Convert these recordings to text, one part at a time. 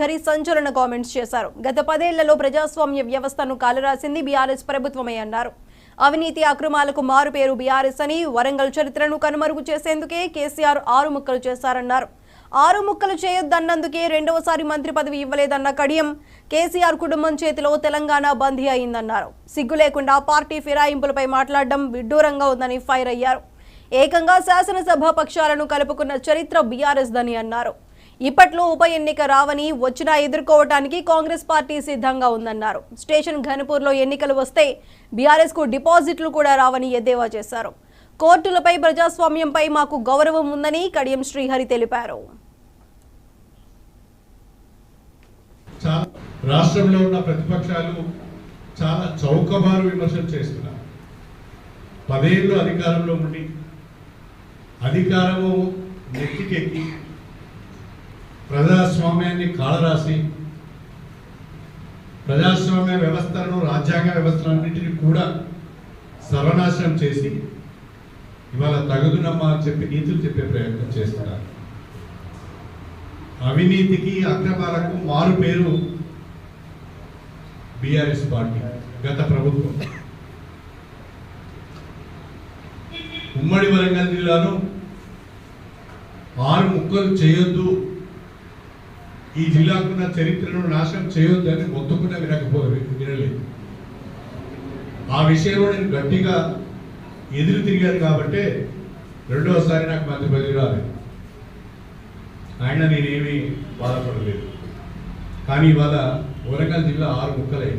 హరి సంచలన కామెంట్స్ చేశారు. గత 10 ఏళ్లలో ప్రజాస్వామ్య వ్యవస్థను కాలరాసింది బీఆర్ఎస్ ప్రభుత్వమే అన్నారు. అవినీతి అక్రమాలకు మారుపేరు బీఆర్ఎస్ అని, వరంగల్ చరిత్రను కనుమరుగు చేసేందుకే కేసీఆర్ 6 ముక్కలు చేశారన్నారు. 6 ముక్కలు చేయొద్దన్నందుకే రెండవసారి మంత్రి పదవి ఇవ్వలేదన్న కడియం, కేసీఆర్ కుటుంబం చేతిలో తెలంగాణ బందీ అయిందన్నారు. సిగ్గు లేకుండా పార్టీ ఫిరాయింపులపై మాట్లాడడం విడ్డూరంగా ఉందని ఫైర్ అయ్యారు. ఏకంగా శాసనసభ పక్షాలను కలుపుకున్న చరిత్ర బీఆర్ఎస్ దని అన్నారు. ఇప్పట్లో ఉప ఎన్నిక రావని, వచ్చినా ఎదుర్కోవడానికి కాంగ్రెస్ పార్టీ సిద్ధంగా ఉందన్నారు. స్టేషన్ ఘనపూర్లో ఎన్నికలు వస్తే బీఆర్ఎస్ కు డిపాజిట్లు కూడా రావని ఎద్దేవా చేశారు. కోర్టులపై, ప్రజాస్వామ్యంపై మాకు గౌరవం ఉందని కడియం శ్రీహరి తెలిపారు. రాష్ట్రంలో ఉన్న ప్రతిపక్షాలు చాలా చౌకబారు విమర్శలు చేస్తున్నారు. 10 ఏళ్ళు అధికారంలో ఉండి అధికారము నెత్తికెక్కి ప్రజాస్వామ్యాన్ని కాలరాసి ప్రజాస్వామ్య వ్యవస్థలను, రాజ్యాంగ వ్యవస్థలన్నింటినీ కూడా సర్వనాశనం చేసి ఇవాళ తగుదునమ్మా అని చెప్పి నీతులు చెప్పే ప్రయత్నం చేస్తున్నారు. అవినీతికి, అక్రమాలకు మారు పేరు బీఆర్ఎస్ పార్టీ, గత ప్రభుత్వం. ఉమ్మడి వరంగల్ జిల్లాను 6 ముక్కలు చేయొద్దు, ఈ జిల్లాకున్న చరిత్రను నాశనం చేయొద్దు అని మొత్తుకున్నా వినలేదు. ఆ విషయంలో నేను గట్టిగా ఎదురు తిరిగాను కాబట్టి రెండవసారి నాకు మంత్రి పదవి రాలేదు. ఆయన నేనేమీ బాధపడలేదు. కానీ ఇవాళ వరంగల్ జిల్లా 6 ముక్కలే.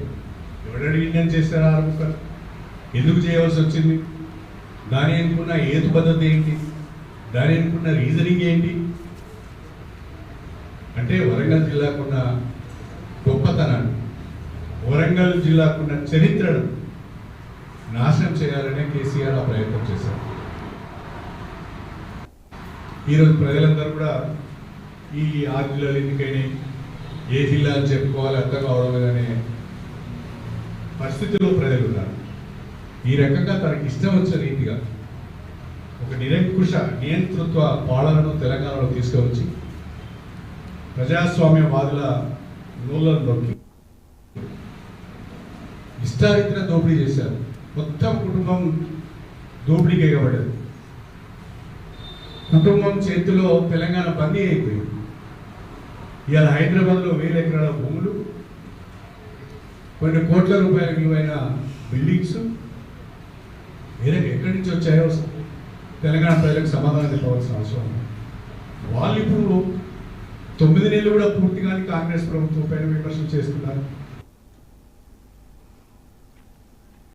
ఎవరైనా నిర్ణయం చేశారు 6 ముక్కలు? ఎందుకు చేయవలసి వచ్చింది? దాని అనుకున్న ఏతు పద్ధతి ఏంటి? దాని అనుకున్న రీజనింగ్ ఏంటి? అంటే వరంగల్ జిల్లాకున్న గొప్పతనాన్ని, వరంగల్ జిల్లాకున్న చరిత్రను నాశనం చేయాలనే కేసీఆర్ ఆ ప్రయత్నం చేశారు. ఈరోజు ప్రజలందరూ కూడా ఈ 6 జిల్లాలు ఎందుకైనా ఏ జిల్లా అని చెప్పుకోవాలి అర్థం కావడం అనే పరిస్థితిలో ప్రజలు ఉన్నారు. ఈ రకంగా తనకి ఇష్టం వచ్చిన రీతిగా ఒక నిరంకుశ నియంతృత్వ పాలనను తెలంగాణలో తీసుకువచ్చి ప్రజాస్వామ్యవాదుల నూళ్ళను నొక్కి ఇష్టారీతిన దోపిడీ చేశారు. మొత్తం కుటుంబం దోపిడీకి ఎగబడ్డది. కుటుంబం చేతిలో తెలంగాణ బందీ అయిపోయింది. ఇవాళ హైదరాబాద్లో 1000 ఎకరాల భూములు, కొన్ని కోట్ల రూపాయల విలువైన బిల్డింగ్స్ ఎక్కడి నుంచి వచ్చాయో తెలంగాణ ప్రజలకు సమాధానం చెప్పవలసిన అవసరం ఉంది. వాళ్ళు ఇప్పుడు 9 నెలలు కూడా పూర్తిగా కాంగ్రెస్ ప్రభుత్వం పైన విమర్శలు చేస్తున్నారు.